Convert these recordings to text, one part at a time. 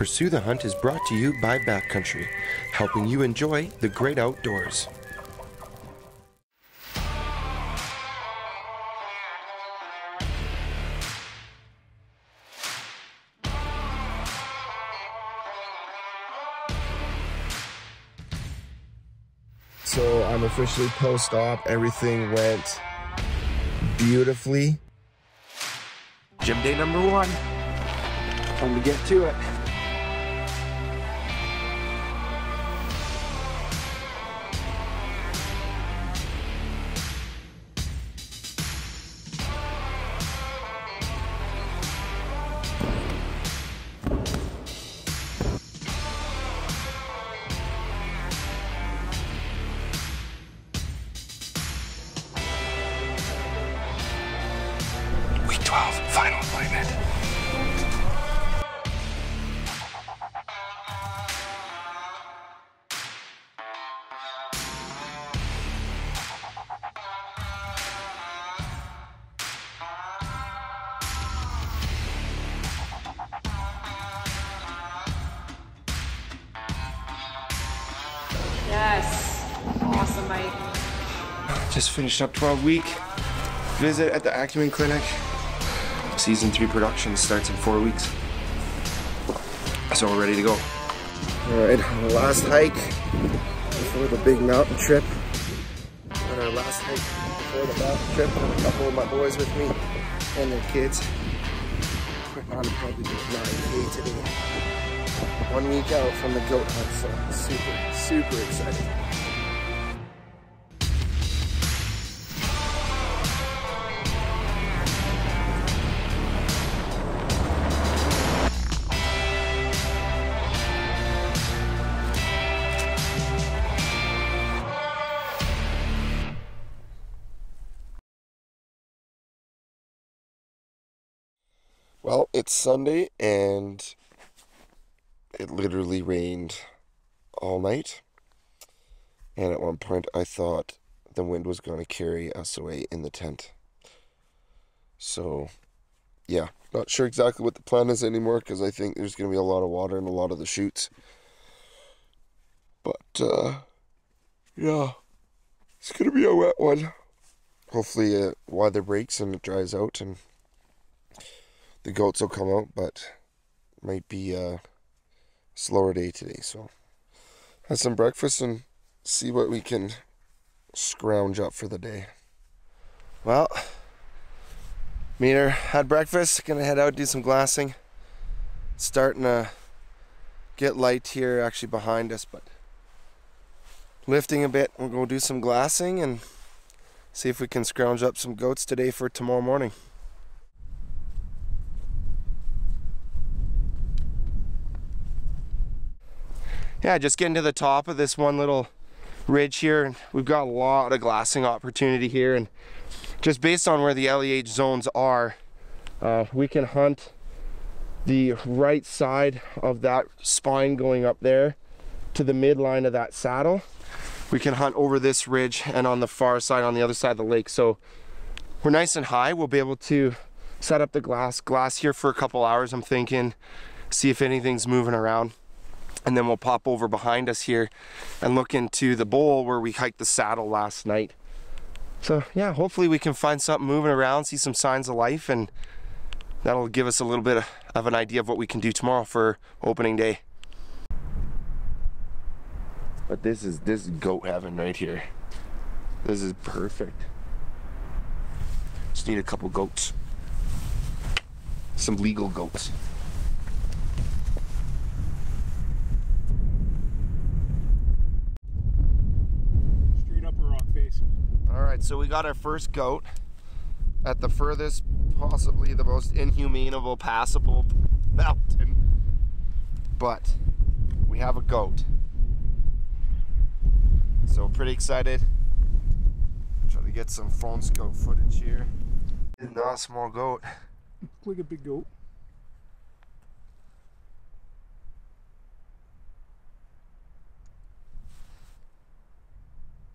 Pursue the Hunt is brought to you by Backcountry, helping you enjoy the great outdoors. So I'm officially post-op. Everything went beautifully. Gym day number 1. Time to get to it. Week 12, final appointment. Yes. Awesome, Mike. Just finished up 12-week visit at the Acumen Clinic. Season 3 production starts in 4 weeks. So we're ready to go. Alright, on the last hike before the big mountain trip. On our last hike before the mountain trip, I have a couple of my boys with me and their kids. We're on probably 9K today. 1 week out from the goat hunt, so super excited. Well, it's Sunday and it literally rained all night. And at one point I thought the wind was going to carry us away in the tent. So, yeah, not sure exactly what the plan is anymore because I think there's going to be a lot of water in a lot of the chutes. But, yeah, it's going to be a wet one. Hopefully weather breaks and it dries out and the goats will come out, but might be a slower day today. So have some breakfast and see what we can scrounge up for the day. Well, Meter had breakfast, gonna head out, do some glassing. It's starting to get light here actually behind us, but lifting a bit. We'll go do some glassing and see if we can scrounge up some goats today for tomorrow morning. Yeah, just getting to the top of this one little ridge here, and we've got a lot of glassing opportunity here, and just based on where the LEH zones are, we can hunt the right side of that spine going up there to the midline of that saddle. We can hunt over this ridge and on the far side on the other side of the lake. So we're nice and high. We'll be able to set up the glass here for a couple hours, I'm thinking, see if anything's moving around. And then we'll pop over behind us here and look into the bowl where we hiked the saddle last night. So yeah, hopefully we can find something moving around, see some signs of life, and that'll give us a little bit of an idea of what we can do tomorrow for opening day. But this is goat heaven right here. This is perfect. Just need a couple goats. Some legal goats. Alright, so we got our first goat at the furthest, possibly the most inhumanable, passable mountain. But we have a goat. So pretty excited. Try to get some phone scope footage here. It's not a small goat. It's like a big goat.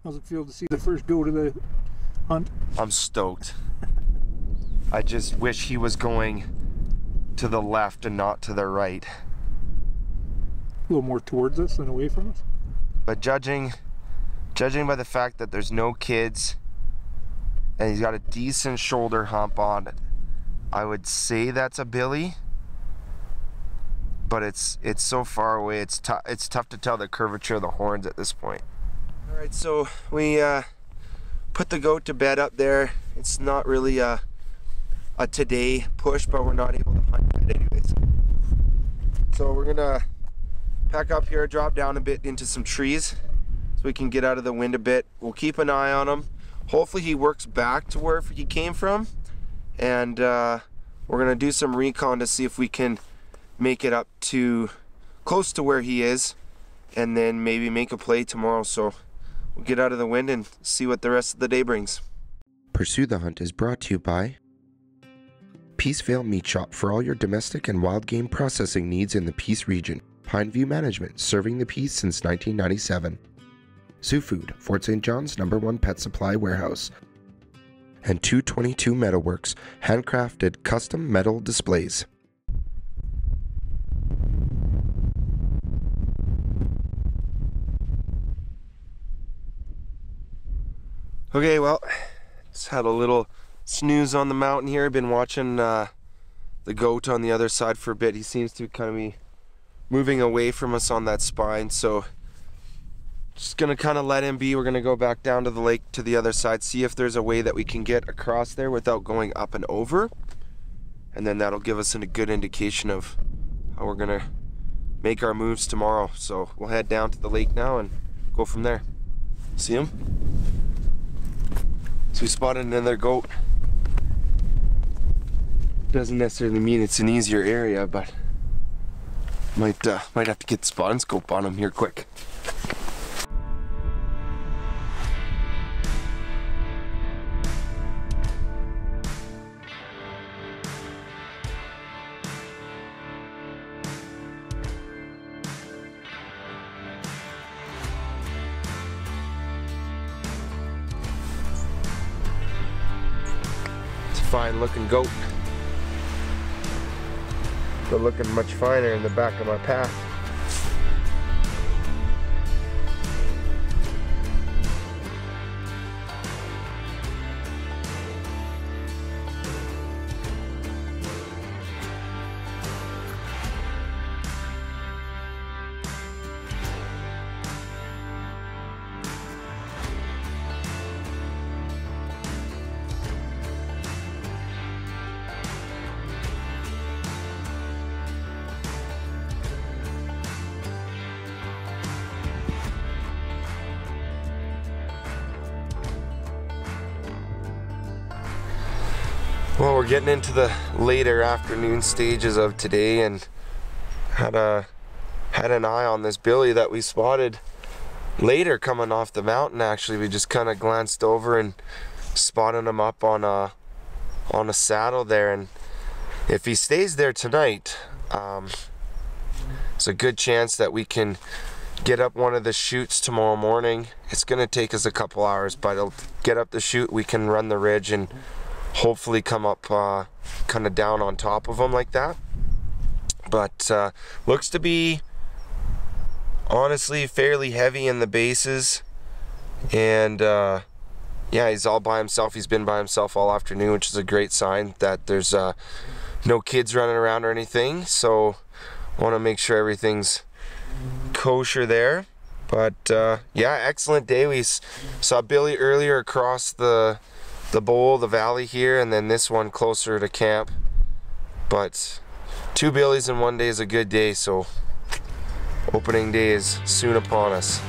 How's it feel to see the first goat of the hunt? I'm stoked. I just wish he was going to the left and not to the right. little more towards us than away from us. But judging by the fact that there's no kids and he's got a decent shoulder hump on it, I would say that's a billy. But it's so far away, it's tough to tell the curvature of the horns at this point. All right, so we put the goat to bed up there. It's not really a today push, but we're not able to hunt it anyways. So we're gonna pack up here, drop down a bit into some trees so we can get out of the wind a bit. We'll keep an eye on him. Hopefully he works back to where he came from, and we're gonna do some recon to see if we can make it up to close to where he is, and then maybe make a play tomorrow. So we'll get out of the wind and see what the rest of the day brings. Pursue the Hunt is brought to you by Peacevale Meat Shop for all your domestic and wild game processing needs in the Peace region. Pineview Management, serving the Peace since 1997. Zoo Food, Fort St. John's #1 pet supply warehouse. And 222 Metalworks, handcrafted custom metal displays. Okay, well, just had a little snooze on the mountain here. Been watching the goat on the other side for a bit. He seems to kind of be moving away from us on that spine, so just gonna kind of let him be. We're gonna go back down to the lake to the other side, see if there's a way that we can get across there without going up and over, and then that'll give us a good indication of how we're gonna make our moves tomorrow. So we'll head down to the lake now and go from there. See him? So we spotted another goat. Doesn't necessarily mean it's an easier area, but might have to get the spot and scope on him here quick. Fine looking goat, but looking much finer in the back of my path. Well, we're getting into the later afternoon stages of today, and had an eye on this billy that we spotted later coming off the mountain. Actually, we just kind of glanced over and spotted him up on a saddle there, and if he stays there tonight, it's a good chance that we can get up one of the chutes tomorrow morning. It's gonna take us a couple hours, but it'll get up the chute, we can run the ridge and hopefully come up kind of down on top of them like that. But looks to be honestly fairly heavy in the bases, and yeah, he's all by himself. He's been by himself all afternoon, which is a great sign that there's no kids running around or anything. So I want to make sure everything's kosher there. But yeah, excellent day. We saw Billy earlier across the bowl, the valley here, and then this one closer to camp. But 2 billies in one day is a good day, so opening day is soon upon us.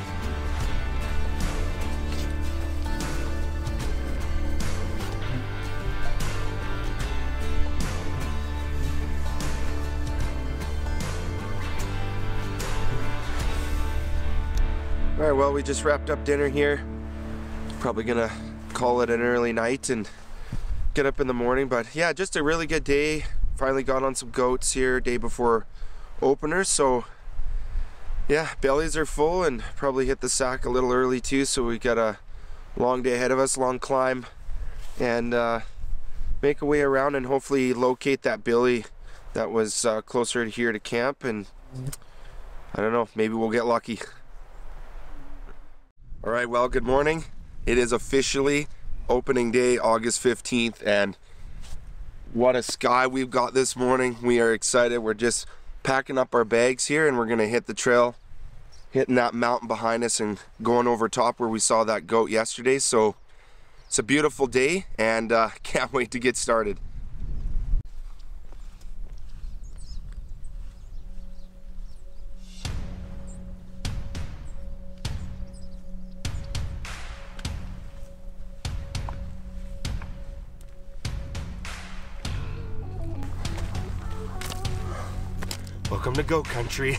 All right, well, we just wrapped up dinner here. Probably gonna call it an early night and get up in the morning, but yeah, just a really good day. Finally got on some goats here day before openers, so yeah, bellies are full, and probably hit the sack a little early too, so we got a long day ahead of us, long climb, and make a way around and hopefully locate that billy that was closer here to camp, and I don't know, maybe we'll get lucky. All right, well, good morning. It is officially opening day, August 15th, and what a sky we've got this morning. We are excited. We're just packing up our bags here and we're gonna hit the trail, hitting that mountain behind us and going over top where we saw that goat yesterday. So it's a beautiful day and can't wait to get started. Welcome to goat country.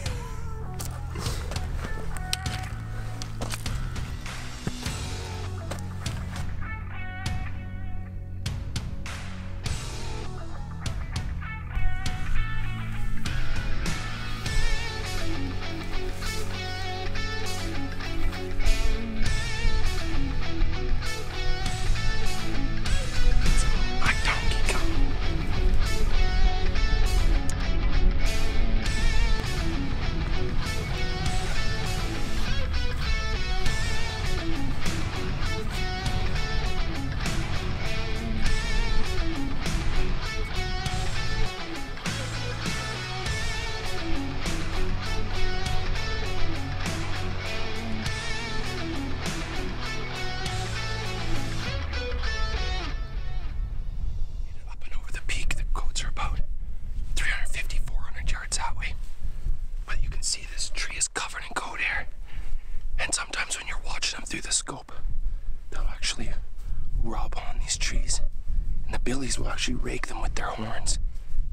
Will actually rake them with their horns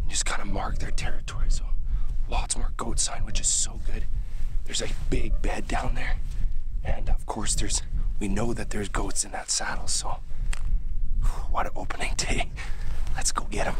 and just kind of mark their territory. So lots more goat sign, which is so good. There's a big bed down there, and of course we know that there's goats in that saddle. So what an opening day. Let's go get them.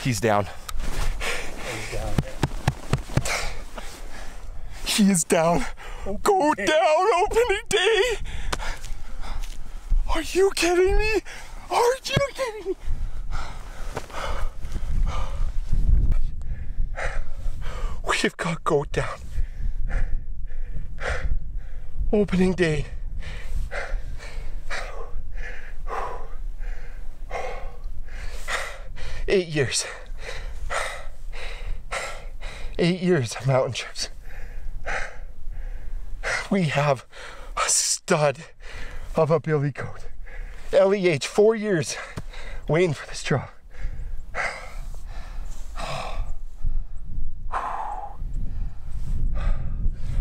He's down. He is down. Go down, opening day. Are you kidding me? Are you kidding me? We've got goat down. Opening day. Eight years. 8 years of mountain trips. We have a stud of a billy goat. LEH, 4 years waiting for this draw.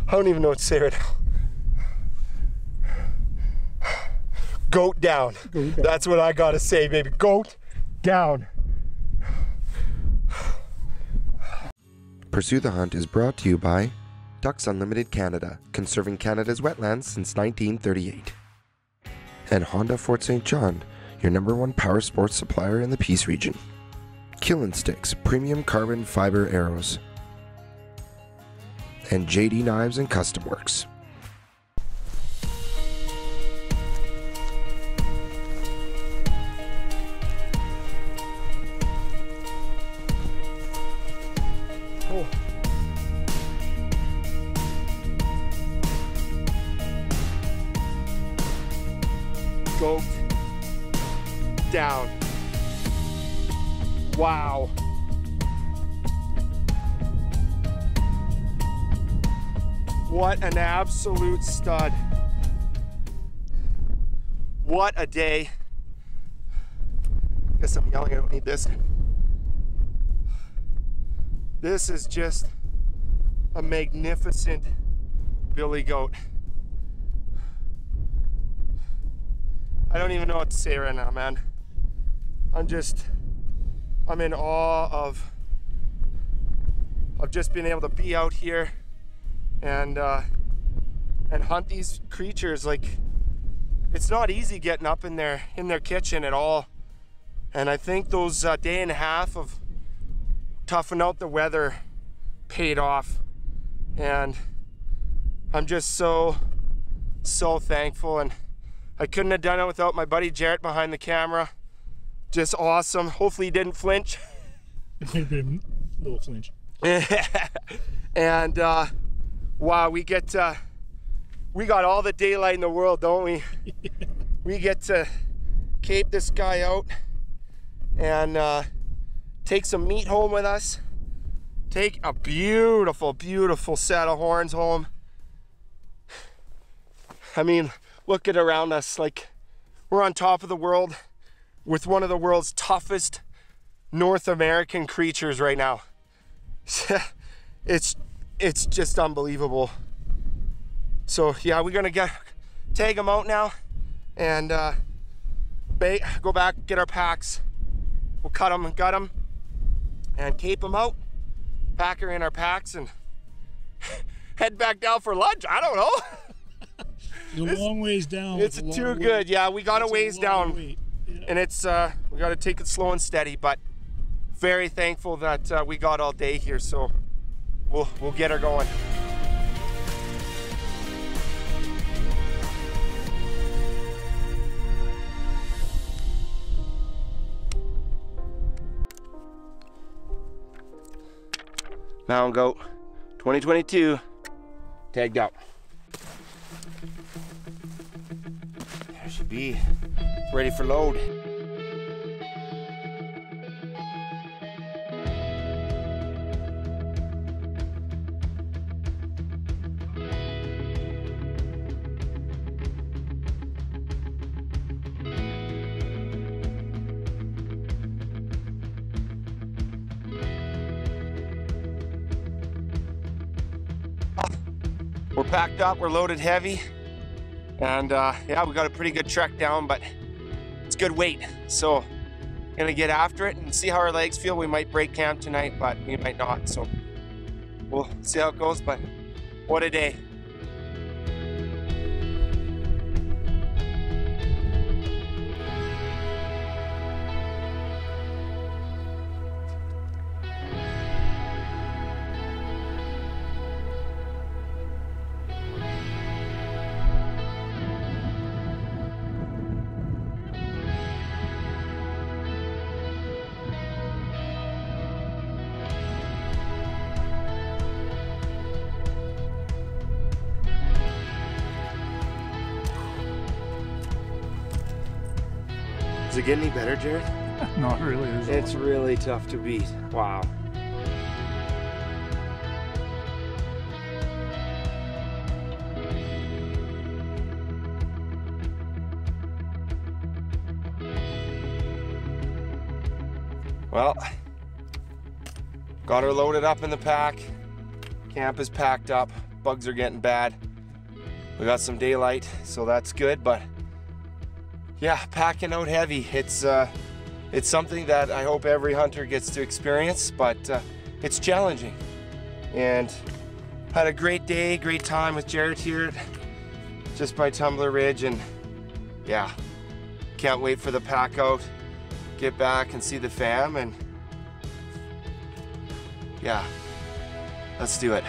I don't even know what to say right now. Goat down. That's what I gotta say, baby. Goat down. Pursue the Hunt is brought to you by Ducks Unlimited Canada, conserving Canada's wetlands since 1938. And Honda Fort St. John, your #1 power sports supplier in the Peace region. Kill & Sticks, premium carbon fiber arrows. And JD Knives and Custom Works. Oh. Goat down. Wow. What an absolute stud. What a day. Guess I'm yelling, I don't need this. This is just a magnificent billy goat. I don't even know what to say right now, man. I'm in awe of just being able to be out here and hunt these creatures. Like, it's not easy getting up in their kitchen at all. And I think those day and a half of toughing out the weather paid off. And I'm just so thankful. And I couldn't have done it without my buddy Jarrett behind the camera. Just awesome. Hopefully he didn't flinch. Maybe a little flinch. And wow, we got all the daylight in the world, don't we? We get to cape this guy out and take some meat home with us. Take a beautiful, beautiful set of horns home. I mean, look at around us, like we're on top of the world with one of the world's toughest North American creatures right now. It's just unbelievable. So yeah, we're gonna tag them out now and go back, get our packs. We'll cut them and gut them and cape them out, pack her in our packs and head back down for lunch. I don't know. It's a long ways down. It's too good. Yeah, we got a ways down. Yeah. And it's we got to take it slow and steady, but very thankful that we got all day here, so we'll get her going. Mountain goat 2022 tagged out. There she be, ready for load. We're packed up, we're loaded heavy, and yeah, we got a pretty good trek down, but it's good weight. So gonna get after it and see how our legs feel. We might break camp tonight, but we might not. So we'll see how it goes, but what a day. Does it get any better, Jared? Not really. It's really tough to beat. Wow. Well, got her loaded up in the pack. Camp is packed up. Bugs are getting bad. We got some daylight, so that's good, but yeah, packing out heavy. It's something that I hope every hunter gets to experience, but it's challenging. and had a great day, great time with Jared here just by Tumbler Ridge, and yeah, can't wait for the pack out, get back and see the fam, and yeah, let's do it.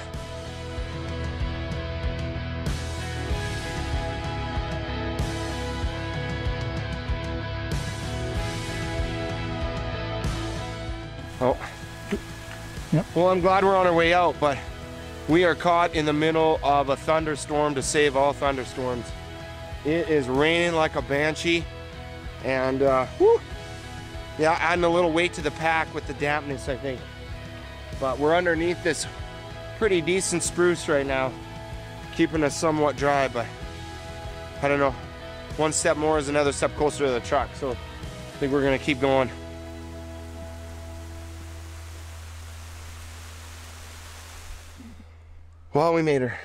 Oh. Yep. Well, I'm glad we're on our way out, but we are caught in the middle of a thunderstorm to save all thunderstorms. It is raining like a banshee, and whew, yeah, adding a little weight to the pack with the dampness, I think. But we're underneath this pretty decent spruce right now, keeping us somewhat dry, but I don't know. One step more is another step closer to the truck, so I think we're gonna keep going. Well, we made her.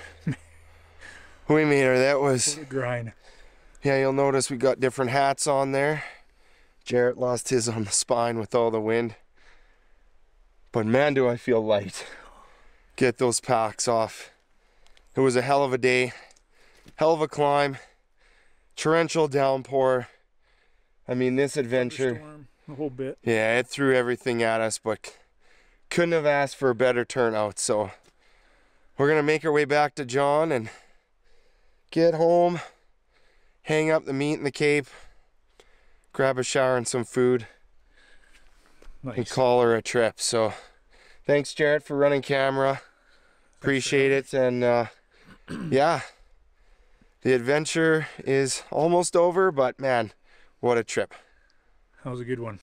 We made her. That was What a grind. Yeah, you'll notice we got different hats on there. Jarrett lost his on the spine with all the wind. But man, do I feel light. Get those packs off. It was a hell of a day. Hell of a climb. Torrential downpour. I mean, this adventure. Storm, the whole bit. Yeah, it threw everything at us, but couldn't have asked for a better turnout. So we're gonna make our way back to John and get home, hang up the meat in the Cape, grab a shower and some food, Nice. and call her a trip. So thanks, Jarrett, for running camera. Appreciate it. And yeah, the adventure is almost over, but man, what a trip. That was a good one.